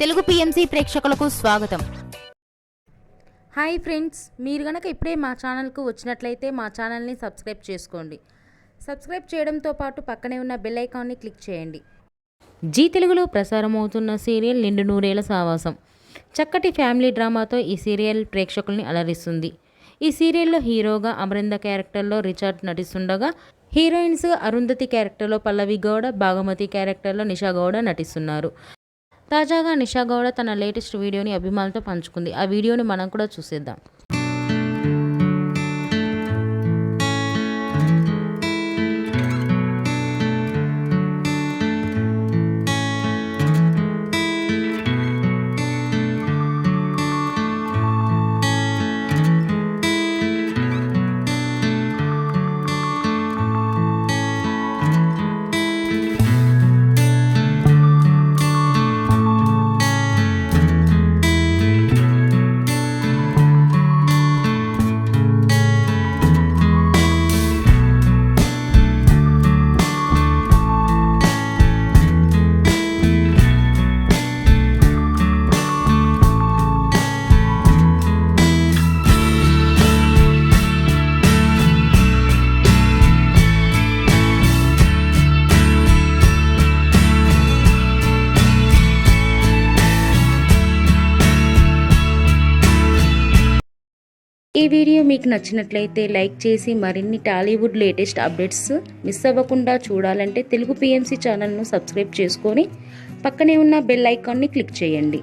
Telugu PMC ప్రేక్షకులకు స్వాగతం. Hi friends, మీరు గనక ఇప్పుడే మా ఛానల్కు వచ్చినట్లయితే మా ఛానల్ని సబ్స్క్రైబ్ చేసుకోండి. సబ్స్క్రైబ్ చేయడంతో పాటు పక్కనే ఉన్న బెల్ ఐకాన్ని క్లిక్ చేయండి. జీ తెలుగులో ప్రసారమవుతున్న సీరియల్ నిండు నూరేళ్ల సావాసం చక్కటి ఫ్యామిలీ డ్రామాతో ఈ సీరియల్ ప్రేక్షకుల్ని అలరిస్తుంది. ఈ సీరియల్లో హీరోగా అమరింద క్యారెక్టర్లో రిచార్డ్ నటిస్తుండగా, హీరోయిన్స్ అరుంధతి క్యారెక్టర్లో పల్లవి గౌడ, భాగమతి క్యారెక్టర్లో నిషా గౌడ నటిస్తున్నారు. తాజాగా నిషా గౌడ తన లేటెస్ట్ వీడియోని అభిమానులతో పంచుకుంది. ఆ వీడియోని మనం కూడా చూసేద్దాం. ఈ వీడియో మీకు నచ్చినట్లయితే లైక్ చేసి మరిన్ని టాలీవుడ్ లేటెస్ట్ అప్డేట్స్ మిస్ అవ్వకుండా చూడాలంటే తెలుగు పిఎంసి ఛానల్ను సబ్స్క్రైబ్ చేసుకొని పక్కనే ఉన్న బెల్ ఐకాన్ని క్లిక్ చేయండి.